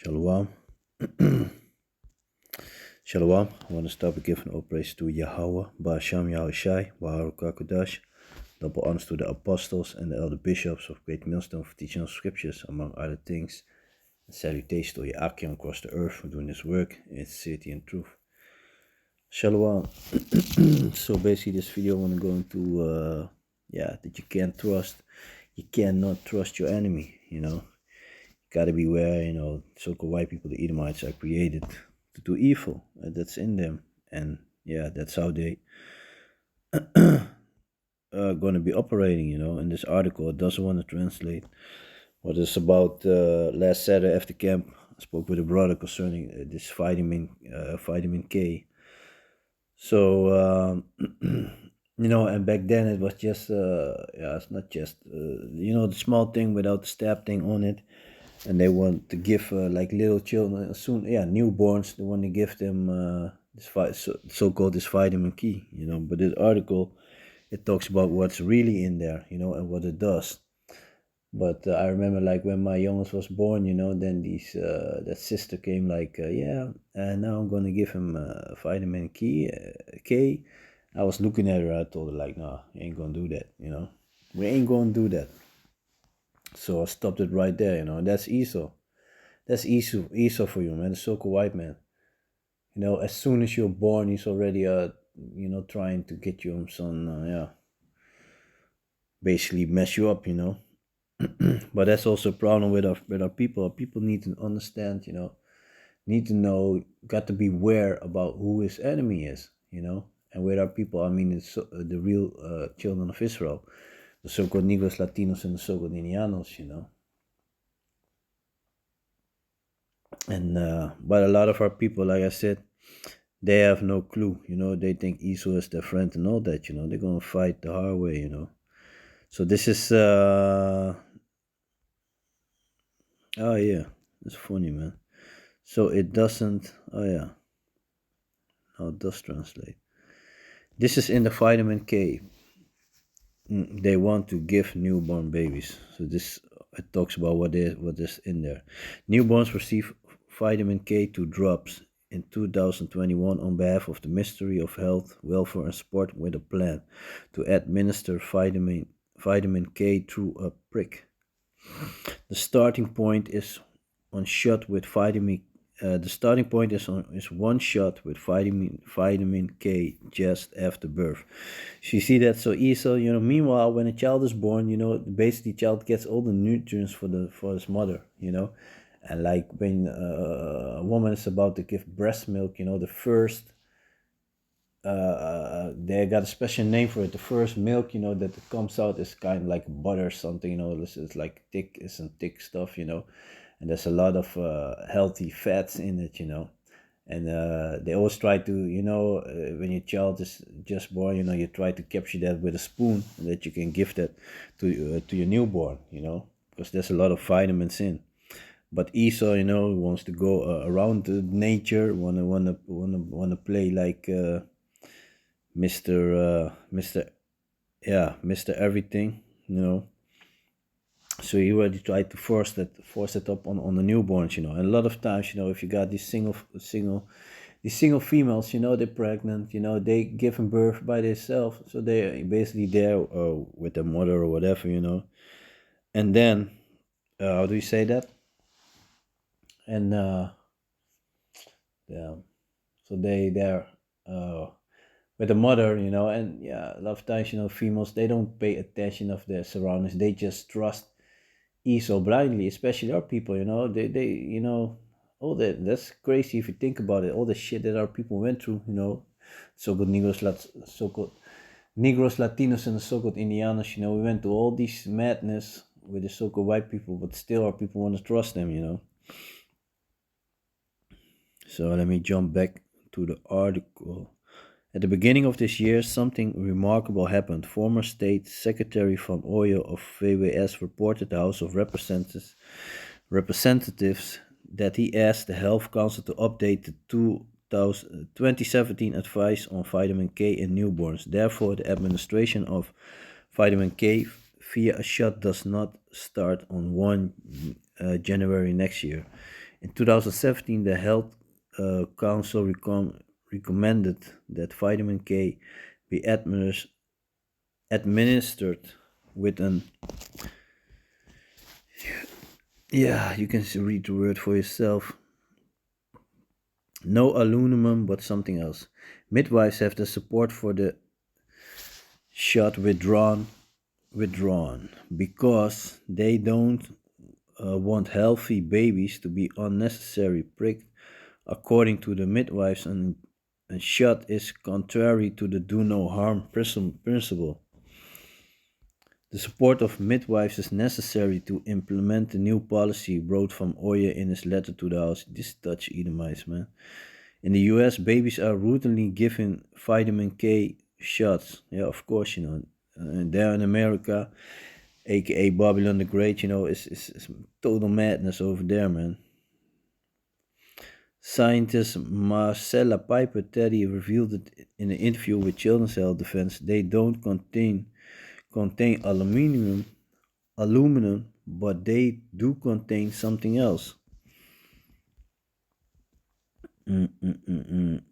Shalom. Shalom. I want to start by giving all praise to Yahweh, Ba'asham Yahushai, Baharu Kakodash. Double honors to the apostles and the elder bishops of Great Millstone for teaching of scriptures, among other things. And salutations to Yakim across the earth for doing this work in sincerity and truth. Shalom. So basically this video I want to go into, that you can't trust, you cannot trust your enemy, Gotta beware, so-called white people, the Edomites, are created to do evil. That's in them. And that's how they are going to be operating, In this article, it doesn't want to translate what is about last Saturday after camp. I spoke with a brother concerning this vitamin K. So, and back then it was just, it's not just, the small thing without the stab thing on it. And they want to give like little children newborns. They want to give them so-called this vitamin K, But this article, it talks about what's really in there, and what it does. But I remember like when my youngest was born, then that sister came like, and now I'm gonna give him vitamin K. I was looking at her. I told her like, no, you ain't gonna do that, We ain't gonna do that. So I stopped it right there, and that's Esau. That's Esau for you, man. The so-called white man. As soon as you're born, he's already, trying to get you some, basically mess you up, But that's also a problem with our people. Our people need to understand, need to know, got to be aware about who his enemy is, And with our people, I mean, it's the real children of Israel, the so-called Negros, Latinos, and the so-called Indianos, And but a lot of our people, like I said, they have no clue, They think Esau is their friend and all that, They're gonna fight the hard way, So this is oh yeah, it's funny, man. So it doesn't. Oh yeah, no, it does translate. This is in the vitamin K. They want to give newborn babies. So this it talks about what is in there. Newborns receive vitamin K2 drops in 2021 on behalf of the Ministry of Health, Welfare and Sport with a plan to administer vitamin K through a prick. The starting point is on shot with vitamin. The starting point is one shot with vitamin K just after birth. So you see that so Esau, meanwhile when a child is born, basically child gets all the nutrients for his mother, And like when a woman is about to give breast milk, the first they got a special name for it. The first milk, that comes out is kind of like butter or something, it's like thick, it's some thick stuff, And there's a lot of healthy fats in it, And they always try to, when your child is just born, you try to capture that with a spoon, and that you can give that to your newborn, because there's a lot of vitamins in. But Esau, wants to go around nature, wanna play like Mr. Everything, So he already tried to force it up on the newborns, And a lot of times, if you got these single females, they're pregnant, they giving birth by themselves, so they're basically there with their mother or whatever, And then, how do you say that? And yeah, so they're with the mother, and a lot of times, females, they don't pay attention of their surroundings. They just trust Esau blindly, especially our people, they all that's crazy if you think about it, all the shit that our people went through, so-called Negros, Latinos, and the so-called Indianos, we went through all this madness with the so-called white people, but still our people want to trust them, So let me jump back to the article. At the beginning of this year, something remarkable happened. Former State Secretary van Ooyen of VWS reported the House of Representatives that he asked the Health Council to update the 2017 advice on vitamin K in newborns. Therefore, the administration of vitamin K via a shot does not start on 1 January next year. In 2017, the Health Council recommended that vitamin K be administered with an, yeah, you can read the word for yourself. No aluminum, but something else. Midwives have the support for the shot withdrawn because they don't want healthy babies to be unnecessarily pricked. According to the midwives, and a shot is contrary to the do no harm principle. The support of midwives is necessary to implement the new policy, wrote Van Ooyen in his letter to the House. This Dutch Edomites, man. In the US, babies are routinely given vitamin K shots. Yeah, of course, And there in America, aka Babylon the Great, is total madness over there, man. Scientist Marcella Piper Teddy revealed it in an interview with Children's Health Defense. They don't contain aluminum, but they do contain something else. Mm-mm-mm-mm.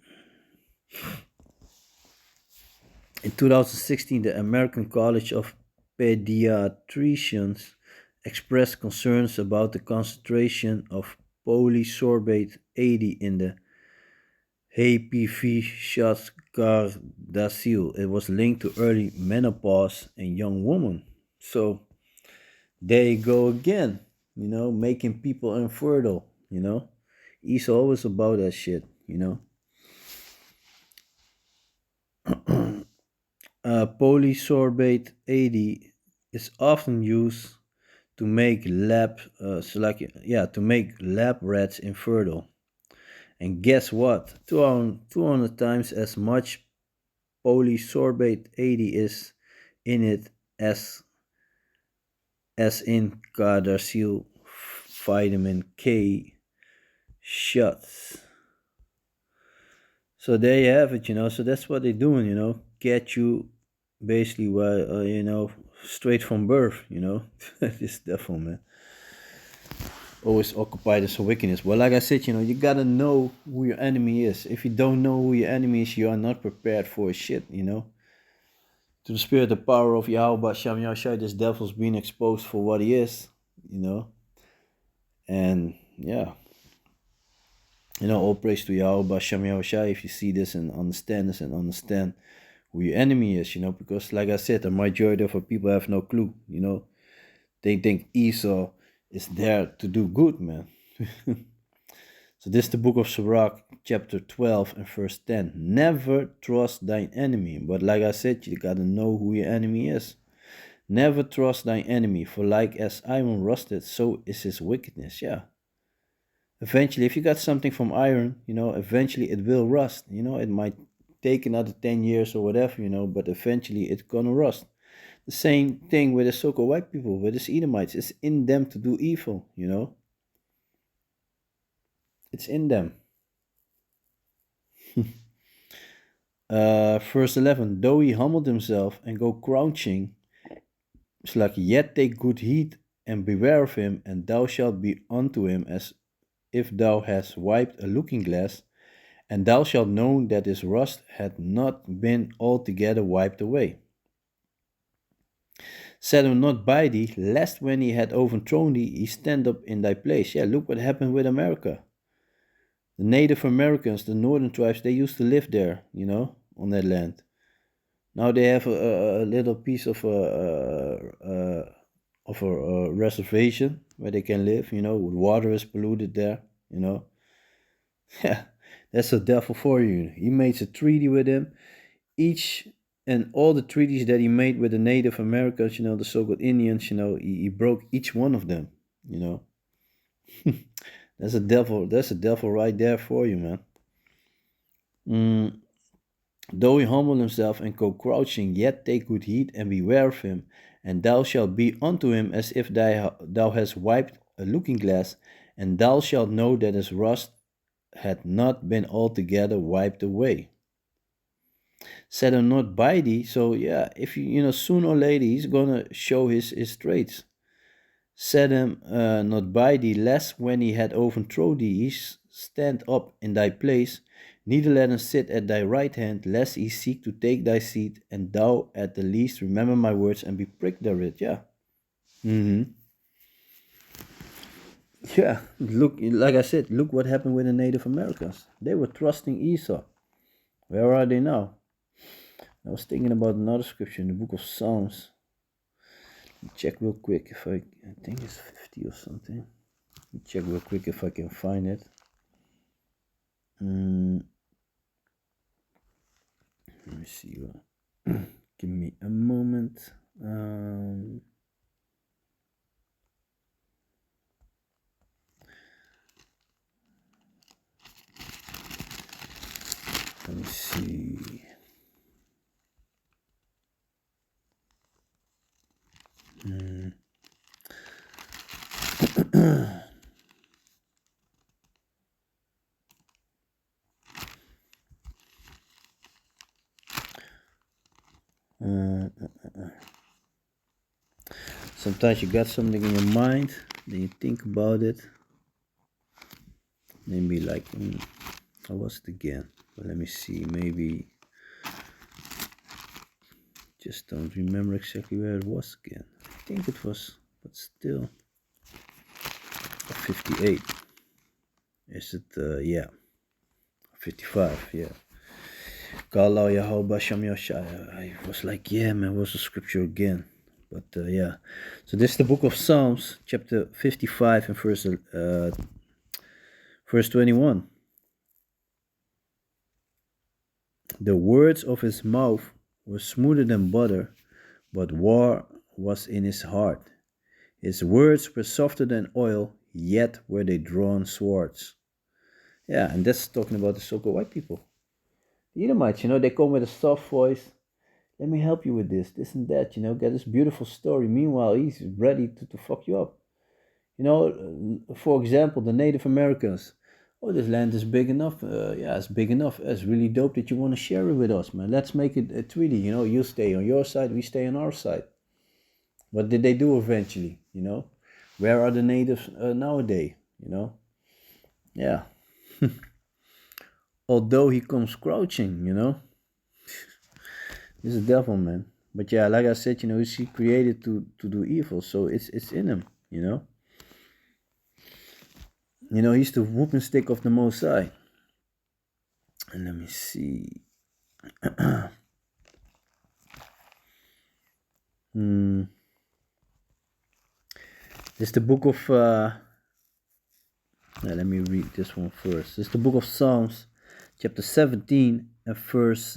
In 2016, the American College of Pediatricians expressed concerns about the concentration of polysorbate 80 in the HPV shots Gardasil. It was linked to early menopause in young women. So there you go again, making people infertile. He's always about that shit. Polysorbate 80 is often used to make to make lab rats infertile. And guess what? 200 times as much polysorbate 80 is in it as in Gardasil vitamin K shots. So there you have it. So that's what they're doing. Get you basically, straight from birth. This devil, man. Always occupied as a wickedness. Well, like I said, you gotta know who your enemy is. If you don't know who your enemy is, you are not prepared for shit. To the spirit, the power of Yahweh Shem Yahshai, this devil's being exposed for what he is. And yeah, all praise to Yahweh Shem Yahshai if you see this and understand this and understand who your enemy is. Because like I said, the majority of our people have no clue. They think Esau is there to do good, man. So this is the book of Sirach, chapter 12 and verse 10. Never trust thine enemy. But like I said, you gotta know who your enemy is. Never trust thine enemy, for like as iron rusted, so is his wickedness. Yeah. Eventually, if you got something from iron, eventually it will rust. It might take another 10 years or whatever, but eventually it's gonna rust. The same thing with the so-called white people, with the Edomites. It's in them to do evil. It's in them. Verse 11, though he humbled himself and go crouching, it's like, yet take good heed and beware of him, and thou shalt be unto him as if thou hast wiped a looking glass, and thou shalt know that his rust had not been altogether wiped away. Set him not by thee, lest when he had overthrown thee, he stand up in thy place. Yeah, look what happened with America. The Native Americans, the northern tribes, they used to live there, on that land. Now they have a little piece of a reservation where they can live. Water is polluted there. Yeah, that's the devil for you. He made a treaty with them. Each and all the treaties that he made with the Native Americans, the so-called Indians, he broke each one of them. That's a devil. That's a devil right there for you, man. Though he humble himself and go crouching, yet take good heed and beware of him, and thou shalt be unto him as if thou hast wiped a looking glass, and thou shalt know that his rust had not been altogether wiped away. Set him not by thee, so yeah, if you, sooner or later he's gonna show his traits. Set him not by thee, lest when he had overthrown thee, stand up in thy place. Neither let him sit at thy right hand, lest he seek to take thy seat, and thou at the least remember my words and be pricked therewith. Yeah. Mm-hmm. Yeah. Look, like I said, look what happened with the Native Americans. They were trusting Esau. Where are they now? I was thinking about another scripture in the book of Psalms. Check real quick if I think it's 50 or something. Check real quick if I can find it. Let me see. Give me a moment. Let me see. Sometimes you got something in your mind, then you think about it. Maybe like, how was it again? Well, let me see. Maybe just don't remember exactly where it was again. I think it was, but still, 58. Is it? Yeah, 55. Yeah. Kala Yahweh Shem Yoshai. I was like, yeah, man, what's the scripture again? But yeah. So this is the book of Psalms, chapter 55 and verse 21. The words of his mouth were smoother than butter, but war was in his heart. His words were softer than oil, yet were they drawn swords. Yeah, and that's talking about the so-called white people. The Edomites, they come with a soft voice. Let me help you with this and that, get this beautiful story. Meanwhile, he's ready to fuck you up. For example, the Native Americans. Oh, this land is big enough. Yeah, it's big enough. It's really dope that you want to share it with us, man. Let's make it a treaty. You stay on your side, we stay on our side. What did they do eventually? Where are the natives nowadays? Yeah. Although he comes crouching, this is the devil, man. But yeah, like I said, he's created to do evil, so it's in him, he's the whooping stick of the Most High. And let me see. This is the book of. Let me read this one first. This is the book of Psalms, chapter 17, and verse.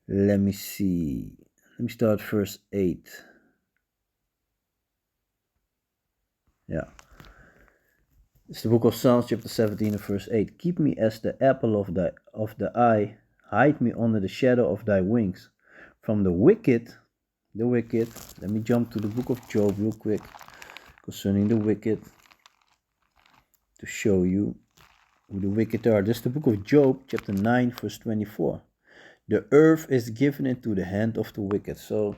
Let me see. Let me start verse 8. Yeah. It's the book of Psalms, chapter 17, and verse 8. Keep me as the apple of the eye. Hide me under the shadow of thy wings. From the wicked. Let me jump to the book of Job real quick concerning the wicked to show you who the wicked are. This is the book of Job, chapter 9, verse 24. The earth is given into the hand of the wicked. So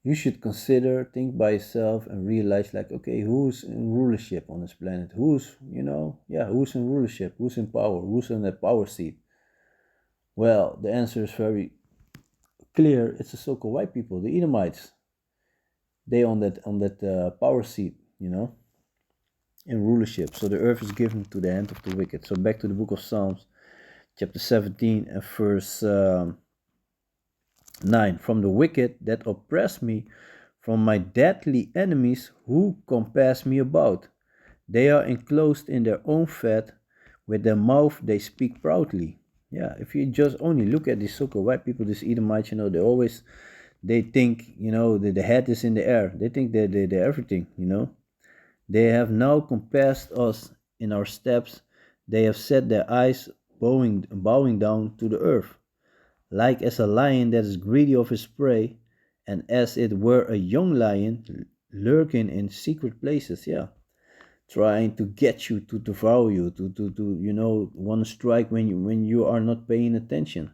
you should think by yourself and realize, like, okay, who's in rulership on this planet? Who's in rulership? Who's in power? Who's in that power seat? Well, the answer is very clear. It's the so-called white people, the Edomites. They on that power seat, in rulership. So the earth is given to the hand of the wicked. So back to the book of Psalms, chapter 17 and verse 9. From the wicked that oppress me, from my deadly enemies who compass me about. They are enclosed in their own fat, with their mouth they speak proudly. Yeah, if you just only look at these so-called white people, these Edomites, they think, that the head is in the air. They think they're everything, They have now compassed us in our steps. They have set their eyes bowing down to the earth. Like as a lion that is greedy of his prey, and as it were a young lion lurking in secret places, yeah, trying to get you, to devour you, to want to strike when you are not paying attention.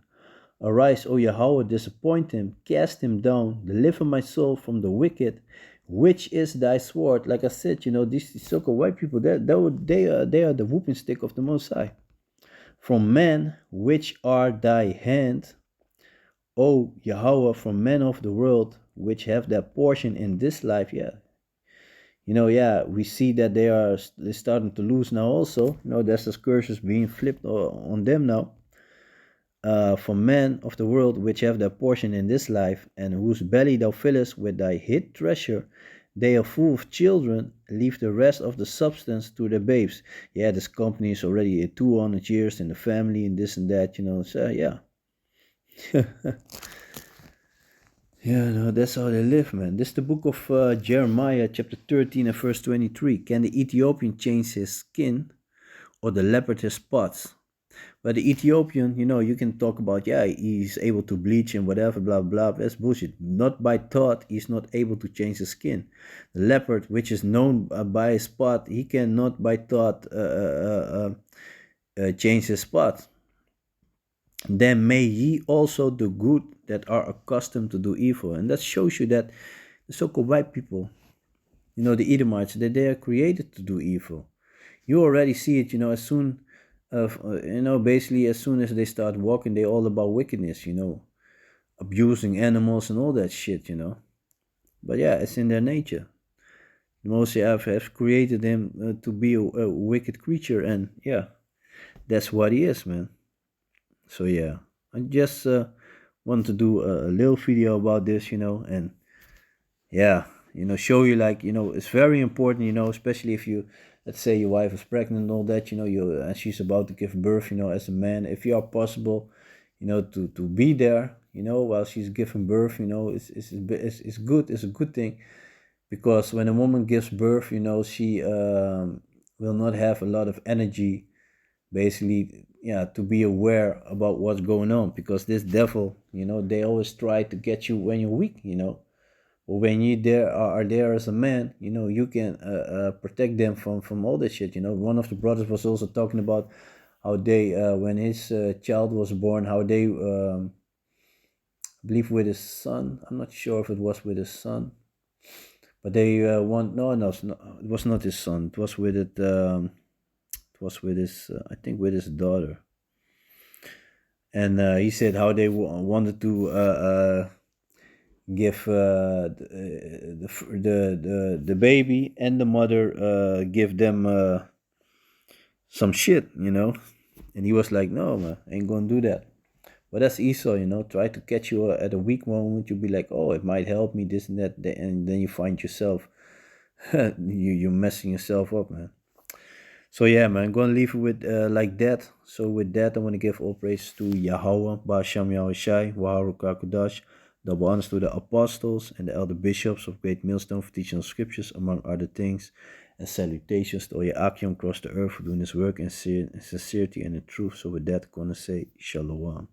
Arise, O Yahweh, disappoint him, cast him down, deliver my soul from the wicked, which is thy sword. Like I said, these so-called white people, they are the whooping stick of the Most High. From men, which are thy hand, O Yahweh, from men of the world, which have their portion in this life. Yeah, yeah, we see that they're starting to lose now also. There's this curses being flipped on them now. For men of the world which have their portion in this life, and whose belly thou fillest with thy hid treasure, they are full of children, leave the rest of the substance to the babes. Yeah, this company is already 200 years in the family and this and that, so yeah. Yeah, no, that's how they live, man. This is the book of Jeremiah, chapter 13 and verse 23. Can the Ethiopian change his skin, or the leopard his spots? But the Ethiopian, you can talk about, yeah, he's able to bleach and whatever, blah, blah. That's bullshit. Not by thought, he's not able to change his skin. The leopard, which is known by his spot, he cannot by thought change his spot. Then may ye also do good that are accustomed to do evil. And that shows you that the so-called white people, the Edomites, that they are created to do evil. You already see it, as soon basically as soon as they start walking, they all about wickedness, abusing animals and all that shit, But yeah, it's in their nature. The Most have created him to be a wicked creature, and yeah, that's what he is, man. So yeah, I just want to do a little video about this, and yeah, show you, like, it's very important, especially if you, let's say your wife is pregnant and all that, you and she's about to give birth, as a man, if you are possible, to be there, while she's giving birth, it's good, it's a good thing, because when a woman gives birth, she will not have a lot of energy, basically, yeah, to be aware about what's going on, because this devil, they always try to get you when you're weak, or when you are there as a man, you can protect them from all that shit. One of the brothers was also talking about how they, when his child was born, how they, I believe with his son. I'm not sure if it was with his son, but they want, no, it was not his son. It was with it. It was with his, I think, with his daughter. And he said how they wanted to give the baby and the mother, give them some shit, and he was like, no, man, I ain't gonna do that. But that's Esau, try to catch you at a weak moment. You'll be like, oh, it might help me, this and that, and then you find yourself you're messing yourself up, man. So yeah, man, I'm gonna leave it with like that. So with that, I want to give all praise to Yahweh, Basham Yahushai, Waharu Kakudash, double honors to the apostles and the elder bishops of Great Millstone for teaching the scriptures, among other things, and salutations to all your Akim across the earth for doing this work in sincerity and in truth. So with that, I'm gonna say Shalom.